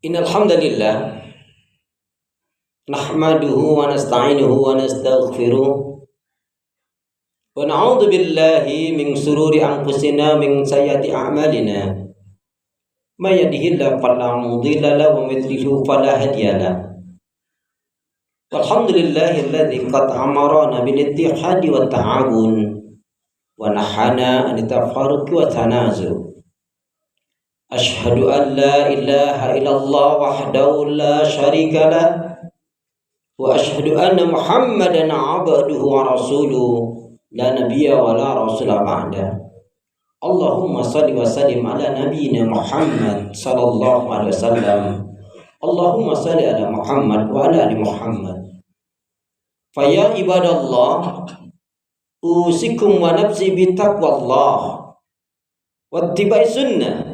Innal hamdalillah nahmaduhu wa nasta'inuhu wa nastaghfiruh wa na'udzu billahi min shururi anfusina min sayyiati a'malina may yahdihillahu fala mudilla lahu wa may yudlil fala hadiya lahu. Walhamdulillahi alladzi qad amarana bil ittihadi wa ta'awun wa nahana an tafarruqi wa tanazu. Ashhadu an la ilaha illallah wahdahu la syarika lah wa ashhadu anna Muhammadan abduhu wa rasuluh la nabiyya wa la rasula ba'da. Allahumma salli wa sallim ala nabiyyina Muhammad sallallahu alaihi wasallam. Allahumma salli ala Muhammad wa ala ali Muhammad. Fa ya ibadallah usikum wa nafsi bi taqwallah wa ittiba'i sunnah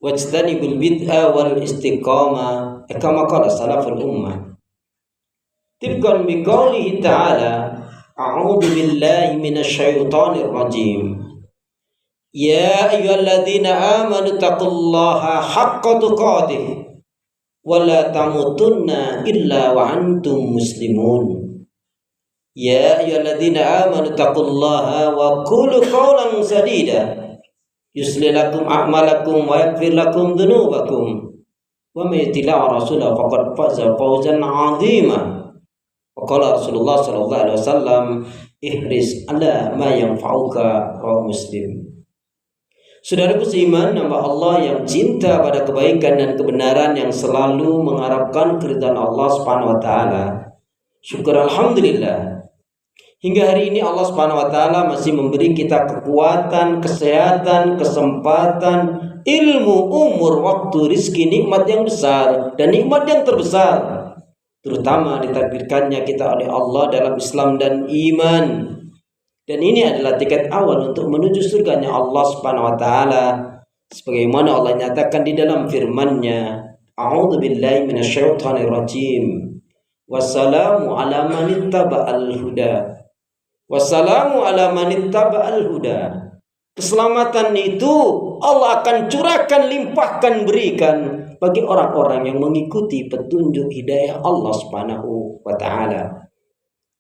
wajtanibul bid'ah wal istiqamah kama qala salaful ummah. Tibqan bi qoulihi ta'ala a'udzu billahi minasy syaithanir rajim. Ya ayyuhalladzina amanu taqullaha haqqa tuqatih wa la tamutunna illa wa antum muslimun. Ya ayyuhalladzina amanu taqullaha wa qulu qawlan sadida yuslih lakum a'malakum wa yaghfir lakum dhunubakum wa may yuti'i rasulahu faqad faza fawzan 'azima. Wa qala Rasulullah sallallahu alaihi wasallam ihris ala ma yanfa'uka rawahu Muslim. Saudaraku seiman, nama Allah yang cinta pada kebaikan dan kebenaran, yang selalu mengharapkan keridhaan Allah Subhanahu wa taala. Syukur alhamdulillah. Hingga hari ini Allah Subhanahu wa taala masih memberi kita kekuatan, kesehatan, kesempatan, ilmu, umur, waktu, rizki, nikmat yang besar dan nikmat yang terbesar, terutama ditakdirkannya kita oleh Allah dalam Islam dan iman. Dan ini adalah tiket awal untuk menuju surganya Allah Subhanahu wa taala, sebagaimana Allah nyatakan di dalam firman-Nya, A'udzu billahi minasyaitonir rajim. Wassalamu ala man ittaba'al huda. Wassalamu ala man ittaba'al huda. Keselamatan itu Allah akan curahkan, limpahkan, berikan bagi orang-orang yang mengikuti petunjuk hidayah Allah Subhanahu wa taala.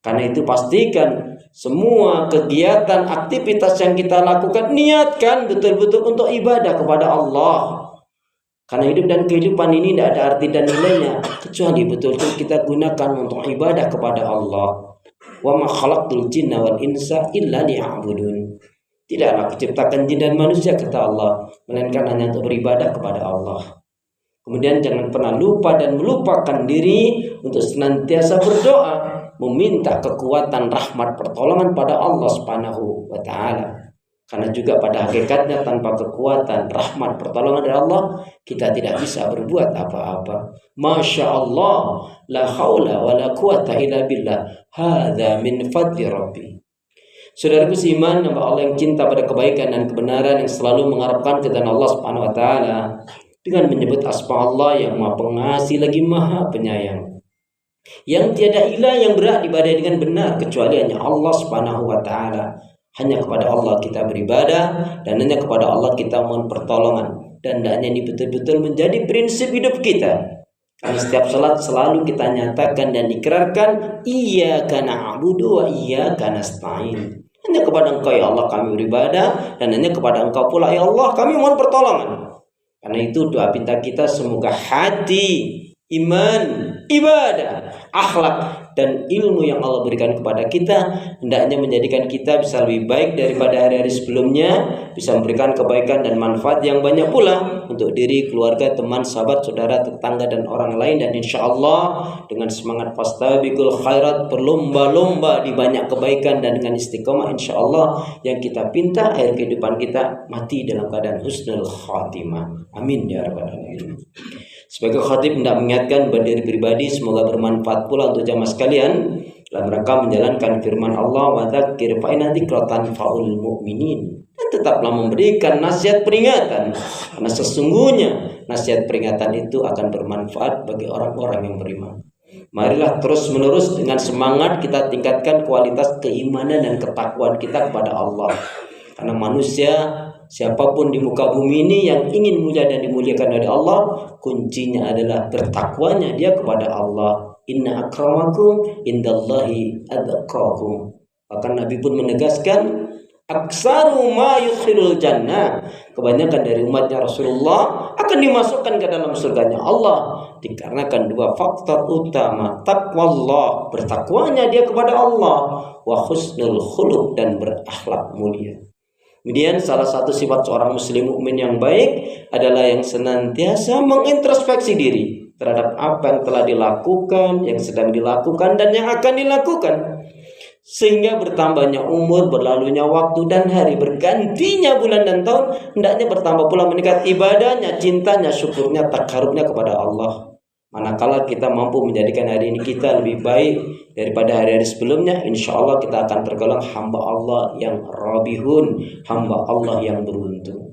Karena itu pastikan semua kegiatan, aktivitas yang kita lakukan, niatkan betul-betul untuk ibadah kepada Allah. Karena hidup dan kehidupan ini tidak ada arti dan nilainya kecuali betul-betul kita gunakan untuk ibadah kepada Allah. Wa ma khalaqtul jinna wal insa illa liya'budun. Tidaklah kuciptakan jin dan manusia, kata Allah, melainkan hanya untuk beribadah kepada Allah. Kemudian jangan pernah lupa dan melupakan diri untuk senantiasa berdoa, meminta kekuatan, rahmat, pertolongan pada Allah Subhanahu wa taala. Karena juga pada hakikatnya tanpa kekuatan, rahmat, pertolongan dari Allah, kita tidak bisa berbuat apa-apa. Masya Allah, la haula wa la quwata illa billah. Hadza min fadli Rabbi. Saudaraku seiman, nama Allah yang cinta pada kebaikan dan kebenaran, yang selalu mengharapkan keridhaan Allah Subhanahu wa taala, dengan menyebut asma Allah yang Maha Pengasih lagi Maha Penyayang, yang tiada ilah yang berhak diibadahi dengan benar kecuali hanya Allah Subhanahu wa taala. Hanya kepada Allah kita beribadah dan hanya kepada Allah kita mohon pertolongan. Dan hendaknya ini betul-betul menjadi prinsip hidup kita. Karena setiap salat selalu kita nyatakan dan ikrarkan, iyyaka na'budu wa iyyaka nasta'in. Hanya kepada Engkau ya Allah kami beribadah, dan hanya kepada Engkau pula ya Allah kami mohon pertolongan. Karena itu doa pinta kita, semoga hati, iman, ibadah, akhlak, dan ilmu yang Allah berikan kepada kita hendaknya menjadikan kita bisa lebih baik daripada hari-hari sebelumnya, bisa memberikan kebaikan dan manfaat yang banyak pula untuk diri, keluarga, teman, sahabat, saudara, tetangga, dan orang lain. Dan insya Allah dengan semangat fastabiqul khairat, berlomba-lomba di banyak kebaikan, dan dengan istiqomah insya Allah yang kita pinta akhir kehidupan kita mati dalam keadaan husnul khatimah. Amin ya rabbal alamin. Sebagai khatib hendak mengingatkan bagi diri pribadi, semoga bermanfaat pula untuk jamaah sekalian dalam rangka menjalankan firman Allah, wa dzakir fa inna dzikra tanfa'ul mu'minin. Dan tetaplah memberikan nasihat peringatan, karena sesungguhnya nasihat peringatan itu akan bermanfaat bagi orang-orang yang beriman. Marilah terus menerus dengan semangat kita tingkatkan kualitas keimanan dan ketakwaan kita kepada Allah. Karena manusia siapapun di muka bumi ini yang ingin mulia dan dimuliakan oleh Allah, kuncinya adalah bertakwanya dia kepada Allah. Inna akramakum indallahi atqakum. Bahkan Nabi pun menegaskan, aksaru ma yudkhilul jannah, kebanyakan dari umatnya Rasulullah akan dimasukkan ke dalam surganya Allah dikarenakan dua faktor utama, taqwallah, bertakwanya dia kepada Allah, wa husnul khuluq, dan berakhlak mulia. Kemudian salah satu sifat seorang muslim mukmin yang baik adalah yang senantiasa mengintrospeksi diri terhadap apa yang telah dilakukan, yang sedang dilakukan, dan yang akan dilakukan. Sehingga bertambahnya umur, berlalunya waktu dan hari, bergantinya bulan dan tahun, hendaknya bertambah pula meningkat ibadahnya, cintanya, syukurnya, takarubnya kepada Allah. Manakala kita mampu menjadikan hari ini kita lebih baik daripada hari-hari sebelumnya, insya Allah kita akan tergolong hamba Allah yang rabihun, hamba Allah yang beruntung.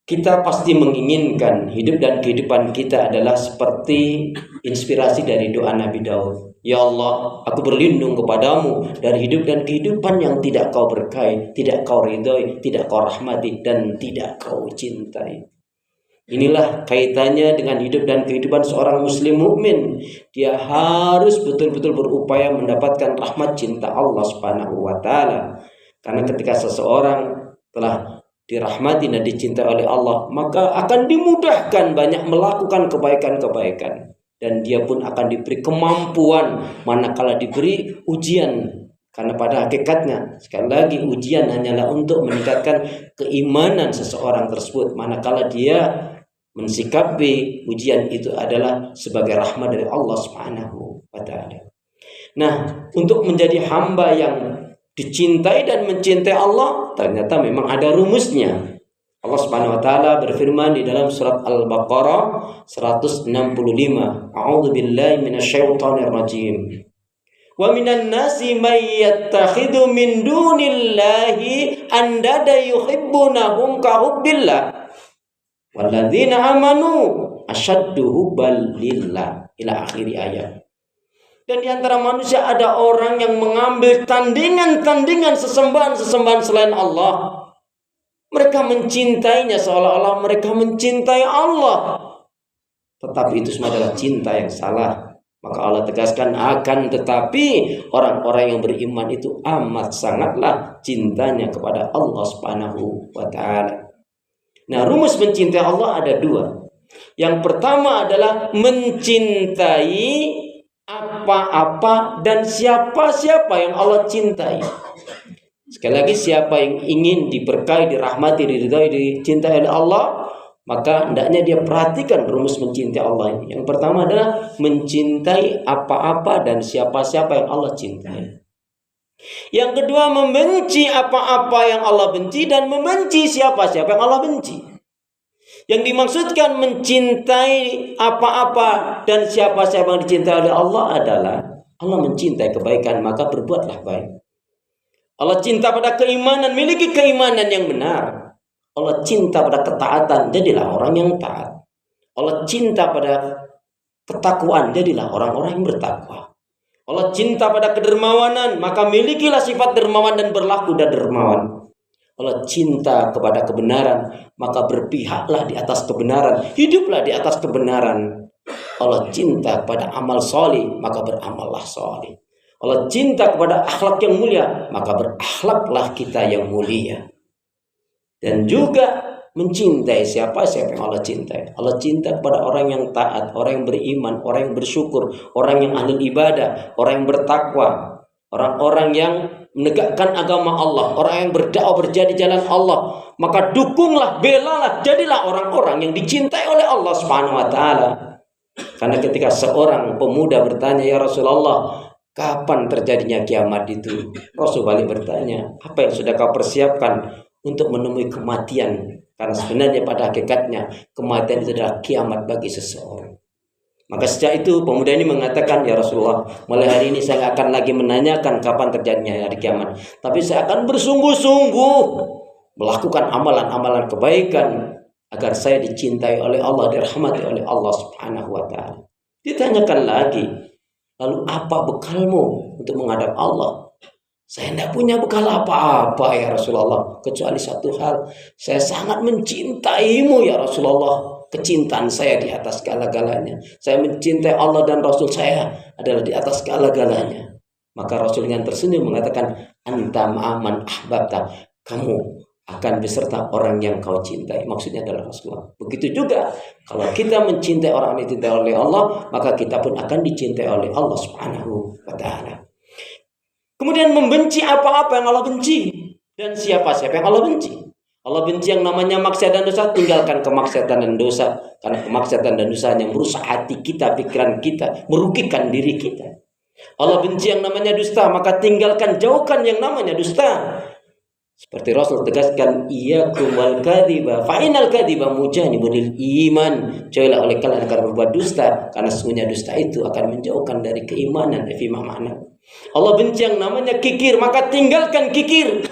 Kita pasti menginginkan hidup dan kehidupan kita adalah seperti inspirasi dari doa Nabi Daud. Ya Allah, aku berlindung kepadamu dari hidup dan kehidupan yang tidak kau berkahi, tidak kau ridhoi, tidak kau rahmati, dan tidak kau cintai. Inilah kaitannya dengan hidup dan kehidupan seorang muslim mukmin. Dia harus betul-betul berupaya mendapatkan rahmat cinta Allah Subhanahu wa taala. Karena ketika seseorang telah dirahmati dan dicintai oleh Allah, maka akan dimudahkan banyak melakukan kebaikan-kebaikan, dan dia pun akan diberi kemampuan manakala diberi ujian. Karena pada hakikatnya, sekali lagi, ujian hanyalah untuk meningkatkan keimanan seseorang tersebut, manakala dia mensikapi ujian itu adalah sebagai rahmat dari Allah Subhanahu wa taala. Nah, untuk menjadi hamba yang dicintai dan mencintai Allah, ternyata memang ada rumusnya. Allah Subhanahu wa taala berfirman di dalam surat Al-Baqarah 165, A'udzu billahi minasyaitonir rajim. Wa minan nasi may yattakhidhu min dunillahi andada yuhibbunahum ka hubbillah walladzina amanu asyaddu hubban lillah, ila akhir ayat. Dan di antara manusia ada orang yang mengambil tandingan-tandingan sesembahan-sesembahan selain Allah. Mereka mencintainya seolah-olah mereka mencintai Allah. Tetapi itu semua adalah cinta yang salah. Maka Allah tegaskan, akan tetapi orang-orang yang beriman itu amat sangatlah cintanya kepada Allah Subhanahu wa taala. Nah, rumus mencintai Allah ada dua. Yang pertama adalah mencintai apa-apa dan siapa-siapa yang Allah cintai. Sekali lagi, siapa yang ingin diberkahi, dirahmati, diridhai, dicintai oleh Allah, maka hendaknya dia perhatikan rumus mencintai Allah ini. Yang pertama adalah mencintai apa-apa dan siapa-siapa yang Allah cintai. Yang kedua, membenci apa-apa yang Allah benci dan membenci siapa-siapa yang Allah benci. Yang dimaksudkan mencintai apa-apa dan siapa-siapa yang dicintai oleh Allah adalah Allah mencintai kebaikan, maka berbuatlah baik. Allah cinta pada keimanan, miliki keimanan yang benar. Allah cinta pada ketaatan, jadilah orang yang taat. Allah cinta pada ketakwaan, jadilah orang-orang yang bertakwa. Allah cinta pada kedermawanan, maka milikilah sifat dermawan dan berlaku dermawan. Allah cinta kepada kebenaran, maka berpihaklah di atas kebenaran, hiduplah di atas kebenaran. Allah cinta kepada amal soleh, maka beramallah soleh. Allah cinta kepada akhlak yang mulia, maka berakhlaklah kita yang mulia. Dan juga mencintai siapa-siapa yang Allah cintai. Allah cinta kepada orang yang taat, orang yang beriman, orang yang bersyukur, orang yang ahli ibadah, orang yang bertakwa, orang-orang yang menegakkan agama Allah, orang yang berdakwah berjadi jalan Allah. Maka dukunglah, belalah, jadilah orang-orang yang dicintai oleh Allah Subhanahu wa taala. Karena ketika seorang pemuda bertanya, ya Rasulullah, kapan terjadinya kiamat itu? Rasul balik bertanya, apa yang sudah kau persiapkan untuk menemui kematian? Karena sebenarnya pada hakikatnya kematian itu adalah kiamat bagi seseorang. Maka sejak itu pemuda ini mengatakan, ya Rasulullah, mulai hari ini saya akan lagi menanyakan kapan terjadinya hari kiamat, tapi saya akan bersungguh-sungguh melakukan amalan-amalan kebaikan agar saya dicintai oleh Allah, dirahmati oleh Allah Subhanahu wa taala. Ditanyakan lagi, lalu apa bekalmu untuk menghadap Allah? Saya tidak punya bekal apa-apa ya Rasulullah, kecuali satu hal, saya sangat mencintaimu ya Rasulullah. Kecintaan saya di atas segala-galanya. Saya mencintai Allah dan Rasul saya adalah di atas segala-galanya. Maka Rasul yang tersenyum mengatakan, anta ma'aman ahbabta, kamu akan beserta orang yang kau cintai. Maksudnya adalah Rasulullah. Begitu juga kalau kita mencintai orang yang dicintai oleh Allah, maka kita pun akan dicintai oleh Allah Subhanahu wa ta'ala. Kemudian membenci apa-apa yang Allah benci, dan siapa-siapa yang Allah benci. Allah benci yang namanya maksiat dan dosa, tinggalkan kemaksiatan dan dosa. Karena kemaksiatan dan dosa yang merusak hati kita, pikiran kita, merugikan diri kita. Allah benci yang namanya dusta, maka tinggalkan, jauhkan yang namanya dusta. Seperti Rasul tegaskan, iyyakum wal kadhiba fa innal kadhiba mujanibul iman. Jauhilah oleh kalian akan berbuat dusta, karena sesungguhnya dusta itu akan menjauhkan dari keimanan. Fima makna. Allah benci yang namanya kikir, maka tinggalkan kikir.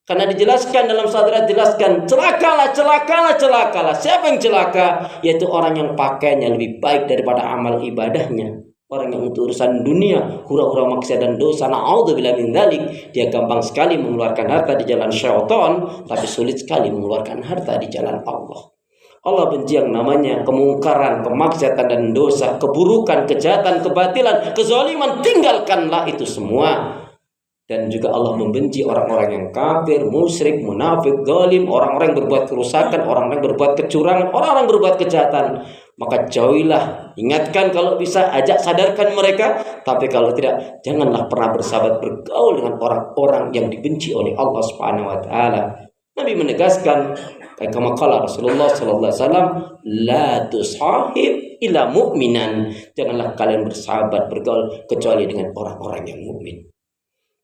Karena dijelaskan dalam sadrat, jelaskan, celakalah, celakalah, celakalah. Siapa yang celaka? Yaitu orang yang pakainya lebih baik daripada amal ibadahnya. Orang yang untuk urusan dunia, hura-hura maksiat dan dosa, na'udzubillah min dzalik, dia gampang sekali mengeluarkan harta di jalan syaitan, tapi sulit sekali mengeluarkan harta di jalan Allah. Allah benci yang namanya kemungkaran, kemaksiatan dan dosa, keburukan, kejahatan, kebatilan, kezaliman, tinggalkanlah itu semua. Dan juga Allah membenci orang-orang yang kafir, musyrik, munafik, zalim, orang-orang yang berbuat kerusakan, orang-orang yang berbuat kecurangan, orang-orang yang berbuat kejahatan. Maka jauhilah, ingatkan kalau bisa, ajak sadarkan mereka. Tapi kalau tidak, janganlah pernah bersahabat bergaul dengan orang-orang yang dibenci oleh Allah Subhanahu wa taala. Nabi menegaskan, kama qala Rasulullah sallallahu alaihi wasallam, la tusahib illa mu'minan. Janganlah kalian bersahabat bergaul kecuali dengan orang-orang yang mukmin.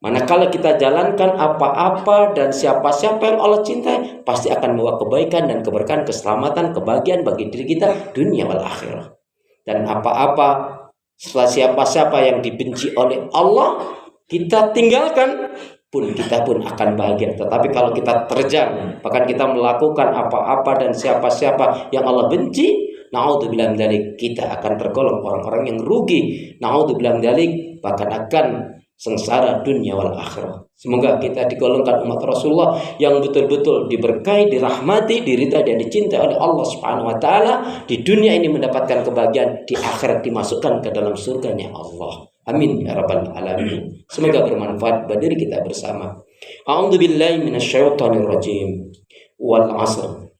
Manakala kita jalankan apa-apa dan siapa-siapa yang Allah cintai, pasti akan membawa kebaikan dan keberkahan, keselamatan, kebahagiaan bagi diri kita dunia wal akhirah. Dan apa-apa setelah siapa-siapa yang dibenci oleh Allah, kita tinggalkan, pun kita pun akan bahagia. Tetapi kalau kita terjang, bahkan kita melakukan apa-apa dan siapa-siapa yang Allah benci, na'udzubillah min dzalik, kita akan tergolong orang-orang yang rugi. Na'udzubillah min dzalik, bahkan akan sengsara dunia wal akhirah. Semoga kita digolongkan umat Rasulullah yang betul-betul diberkahi, dirahmati, diridai dan dicintai oleh Allah Subhanahu wa taala. Di dunia ini mendapatkan kebahagiaan, di akhirat dimasukkan ke dalam surganya Allah. Amin ya rabbal alamin. Semoga bermanfaat bagi diri kita bersama. A'udzu billahi minasyaitonir rajim. Wal 'asr.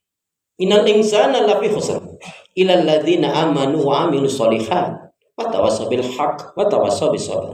Innal insana lafi khusr illa alladziina aamanu wa 'amilus shalihaat wa tawassaw bil haqq wa tawassaw bis sabr.